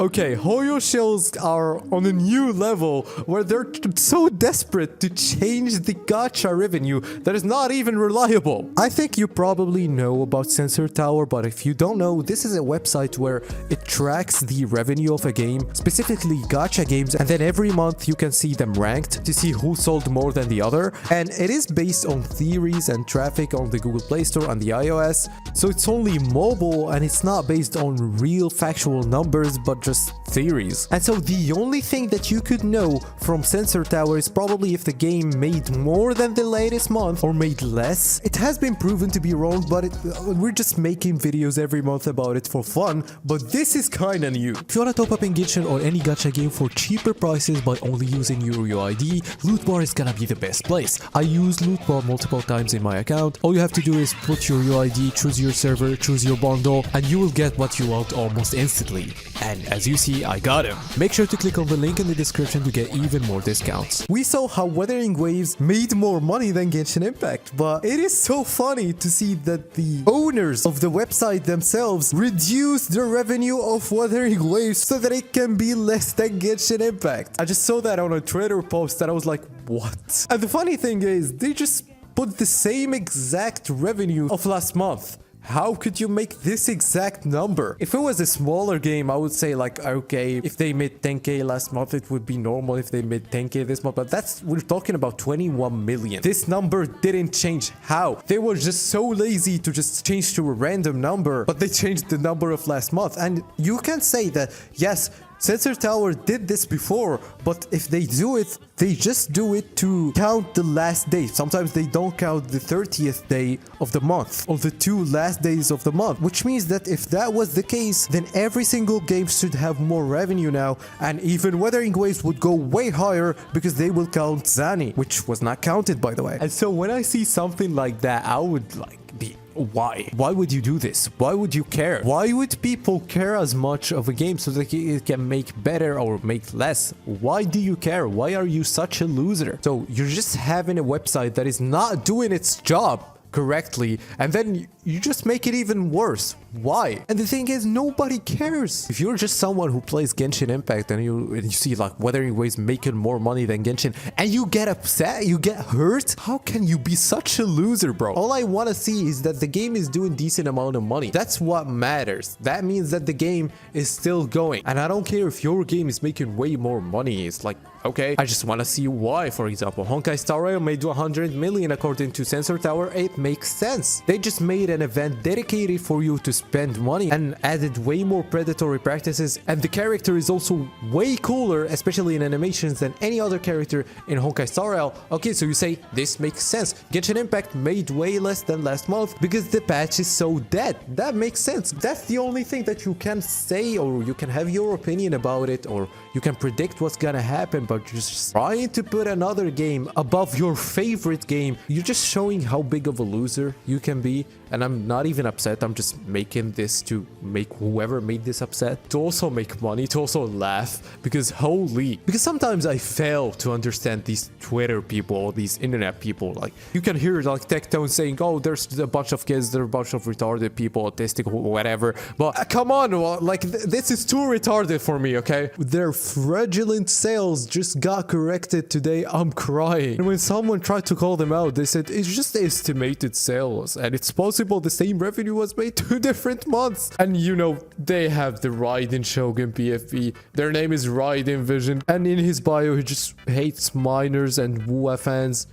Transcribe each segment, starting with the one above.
Okay, HOYOSHILLS are on a new level where they're so desperate to change the gacha revenue that is not even reliable. I think you probably know about Sensor Tower, but if you don't know, this is a website where it tracks the revenue of a game, specifically gacha games, and then every month you can see them ranked to see who sold more than the other. And it is based on theories and traffic on the Google Play Store and the iOS, so it's only mobile and it's not based on real factual numbers but just theories. And so the only thing that you could know from Sensor Tower is probably if the game made more than the latest month or made less. It has been proven to be wrong, but we're just making videos every month about it for fun, but this is kinda new. If you wanna top up in Genshin or any gacha game for cheaper prices by only using your UID, Lootbar is gonna be the best place. I use Lootbar multiple times in my account. All you have to do is put your UID, choose your server, choose your bundle, and you will get what you want almost instantly. And as you see, I got him. Make sure to click on the link in the description to get even more discounts. We saw how Wuthering Waves made more money than Genshin Impact, but it is so funny to see that the owners of the website themselves reduced the revenue of Wuthering Waves so that it can be less than Genshin Impact. I just saw that on a Twitter post and I was like, what? And the funny thing is, they just put the same exact revenue of last month. How could you make this exact number? If it was a smaller game, I would say like, okay, if they made 10k last month, it would be normal if they made 10k this month, but we're talking about 21 million. This number didn't change. How? They were just so lazy to just change to a random number, but they changed the number of last month. And you can say that, yes, Sensor Tower did this before, but if they do it, they just do it to count the last day. Sometimes they don't count the 30th day of the month or the 2 last days of the month, which means that if that was the case, then every single game should have more revenue now, and even Wuthering Waves would go way higher because they will count Zani, which was not counted, by the way. And so when I see something like that, I would like be... Why? Why would you do this? Why would you care? Why would people care as much of a game so that it can make better or make less? Why do you care? Why are you such a loser? So you're just having a website that is not doing its job correctly, and then you just make it even worse. Why? And the thing is, nobody cares. If you're just someone who plays Genshin Impact and you see like Wuthering Waves making more money than Genshin and you get upset, you get hurt, how can you be such a loser, bro? All I want to see is that the game is doing decent amount of money. That's what matters. That means that the game is still going, and I don't care if your game is making way more money. It's like, okay, I just want to see why. For example, Honkai Star Rail made 100 million according to Sensor Tower. It makes sense. They just made an event dedicated for you to spend money and added way more predatory practices, and the character is also way cooler, especially in animations, than any other character in Honkai Star Rail. Okay, so you say this makes sense. Genshin Impact made way less than last month because the patch is so dead. That makes sense. That's the only thing that you can say, or you can have your opinion about it, or you can predict what's gonna happen, but just trying to put another game above your favorite game, you're just showing how big of a loser you can be. And I'm not even upset, I'm just making this to make whoever made this upset, to also make money, to also laugh, because holy, because sometimes I fail to understand these Twitter people, these internet people. Like, you can hear like Tectone saying, oh, there's a bunch of kids, there's a bunch of retarded people, autistic, whatever, but come on, like this is too retarded for me, okay? Their fraudulent sales just got corrected today. I'm crying. And when someone tried to call them out, they said it's just estimated sales, and it's possible the same revenue was made 2 different months. And you know, they have the Raiden Shogun PFP. Their name is Raiden Vision, and in his bio he just hates minors and WUWA fans.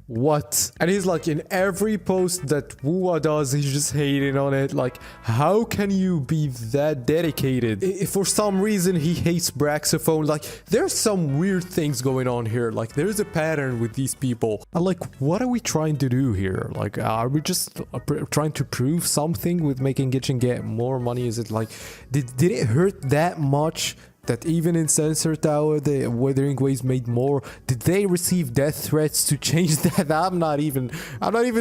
What? And he's like, in every post that WUWA does, he's just hating on it. Like, how can you be that dedicated? If for some reason he hates Braxophone, like, there's some weird things going on here. Like, there's a pattern with these people. And like, what are we trying to do here? Like, are we just trying to prove something with making Genshin get more money? Is it like, did it hurt that much that even in Sensor Tower, the Wuthering Waves made more? Did they receive death threats to change that? I'm not even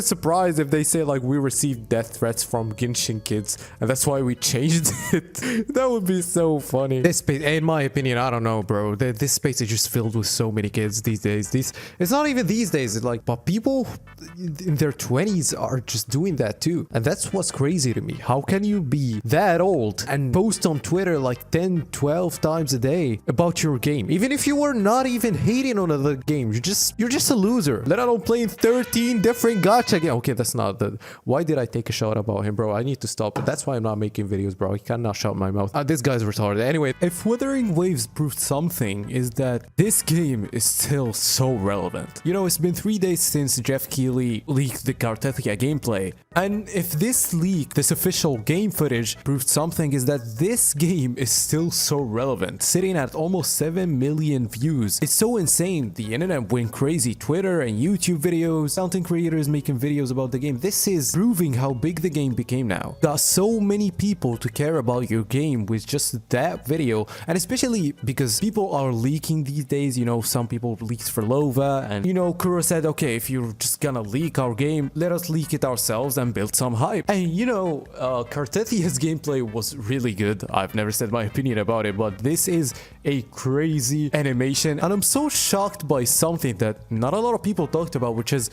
surprised if they say like we received death threats from Genshin kids and that's why we changed it. That would be so funny. This space, in my opinion, I don't know, bro. This space is just filled with so many kids these days. It's not even these days, it's like, but people in their 20s are just doing that too. And that's what's crazy to me. How can you be that old and post on Twitter like 10, 12 times a day about your game? Even if you were not even hating on other games, you're just a loser. Let alone playing 13 different gacha games. Okay, that's not the... Why did I take a shot about him, bro? I need to stop it. That's why I'm not making videos, bro. I cannot shut my mouth. This guy's retarded. Anyway, if Wuthering Waves proved something, is that this game is still so relevant. You know, it's been 3 days since Jeff Keighley leaked the Kartethia gameplay. And if this leak, this official game footage, proved something, is that this game is still so relevant, sitting at almost 7 million views. It's so insane. The internet went crazy. Twitter and YouTube videos, content creators making videos about the game. This is proving how big the game became now. Got so many people to care about your game with just that video, and especially because people are leaking these days. You know, some people leaked for Lova, and you know, Kuro said, okay, if you're just gonna leak our game, let us leak it ourselves and build some hype. And you know, Kartethia's gameplay was really good. I've never said my opinion about it, but this is a crazy animation, and I'm so shocked by something that not a lot of people talked about, which is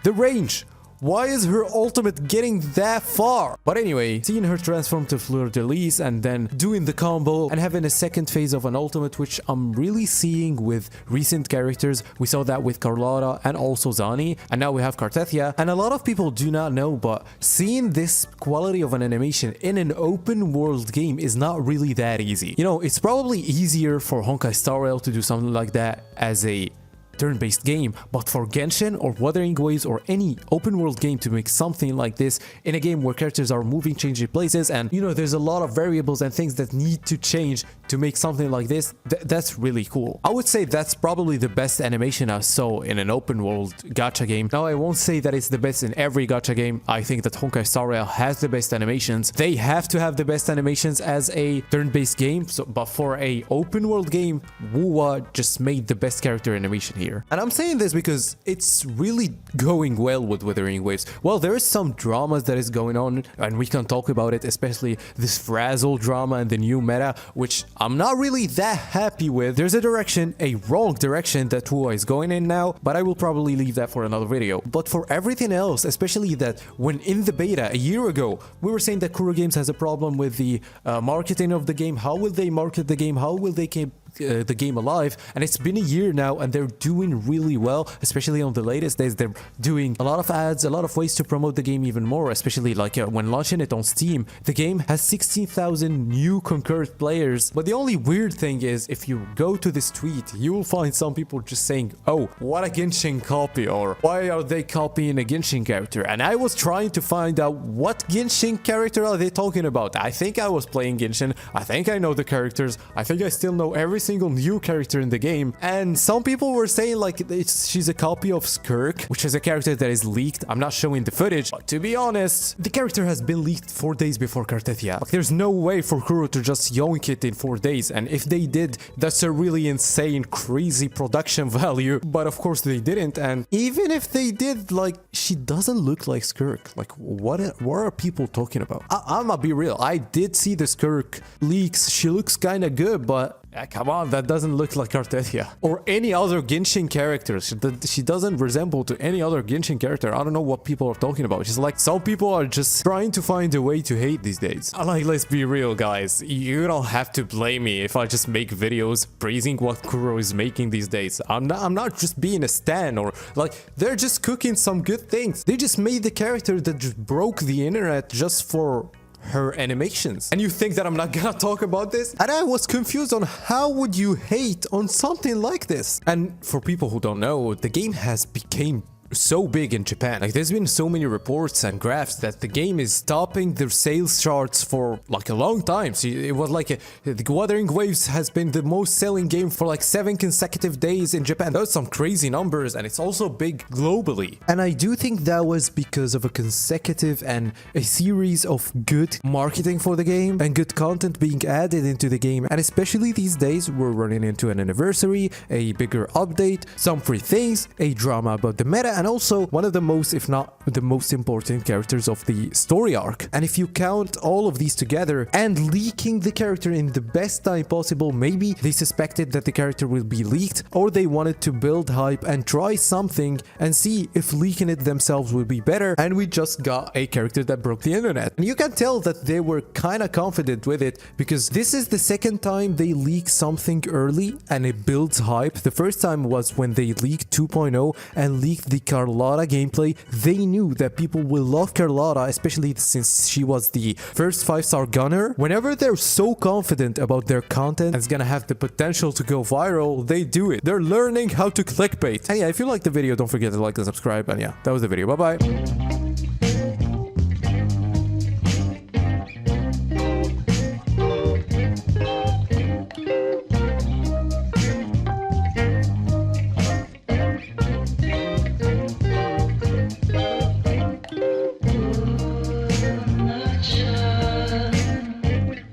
the range. Why is her ultimate getting that far? But anyway, seeing her transform to Fleur de Lis and then doing the combo and having a second phase of an ultimate, which I'm really seeing with recent characters. We saw that with Carlotta and also Zani, and now we have Kartethia. And a lot of people do not know, but seeing this quality of an animation in an open world game is not really that easy. You know, it's probably easier for Honkai Star Rail to do something like that as a turn-based game, but for Genshin or Wuthering Waves or any open world game to make something like this in a game where characters are moving, changing places, and you know, there's a lot of variables and things that need to change to make something like this, that's really cool. I would say that's probably the best animation I saw in an open world gacha game. Now, I won't say that it's the best in every gacha game. I think that Honkai Star Rail has the best animations. They have to have the best animations as a turn-based game, but for a open world game, WUWA just made the best character animation here. And I'm saying this because it's really going well with Wuthering Waves. Well, there is some dramas that is going on, and we can talk about it, especially this Frazzle drama and the new meta, which I'm not really that happy with. There's a direction, a wrong direction that WUWA is going in now, but I will probably leave that for another video. But for everything else, especially that when in the beta a year ago, we were saying that Kuro Games has a problem with the marketing of the game. How will they market the game? How will they keep the game alive? And it's been a year now, and they're doing really well, especially on the latest days. They're doing a lot of ads, a lot of ways to promote the game even more, especially like when launching it on Steam. The game has 16,000 new concurrent players, but the only weird thing is if you go to this tweet, you will find some people just saying, oh, what a Genshin copy, or why are they copying a Genshin character? And I was trying to find out what Genshin character are they talking about. I think I was playing Genshin, I think I know the characters, I think I still know every single new character in the game, and some people were saying like she's a copy of Skirk, which is a character that is leaked. I'm not showing the footage, but to be honest, the character has been leaked 4 days before Kartethia. Like, there's no way for Kuro to just yoink it in 4 days, and if they did, that's a really insane, crazy production value, but of course they didn't. And even if they did, like, she doesn't look like Skirk. Like, what are people talking about? I'm gonna be real, I did see the Skirk leaks. She looks kind of good, but come on, that doesn't look like Kartethia or any other Genshin characters. She doesn't resemble to any other Genshin character. I don't know what people are talking about. Just like, some people are just trying to find a way to hate these days. Like, let's be real, guys. You don't have to blame me if I just make videos praising what Kuro is making these days. I'm not just being a stan, or like, they're just cooking some good things. They just made the character that just broke the internet just for her animations. And you think that I'm not gonna talk about this? And I was confused on how would you hate on something like this? And for people who don't know, the game has become so big in Japan. Like, there's been so many reports and graphs that the game is topping their sales charts for like a long time. So it was like the Wuthering Waves has been the most selling game for like 7 consecutive days in Japan. Those are some crazy numbers, and it's also big globally. And I do think that was because of a consecutive and a series of good marketing for the game and good content being added into the game. And especially these days, we're running into an anniversary, a bigger update, some free things, a drama about the meta, and also one of the most, if not the most important characters of the story arc. And if you count all of these together and leaking the character in the best time possible, maybe they suspected that the character will be leaked, or they wanted to build hype and try something and see if leaking it themselves will be better, and we just got a character that broke the internet. And you can tell that they were kind of confident with it, because this is the second time they leak something early and it builds hype. The first time was when they leaked 2.0 and leaked the Carlotta gameplay. They knew that people will love Carlotta, especially since she was the first 5-star gunner. Whenever they're so confident about their content it's gonna have the potential to go viral, they do it. They're learning how to clickbait. And yeah, if you liked the video, don't forget to like and subscribe. And yeah, that was the video. Bye bye.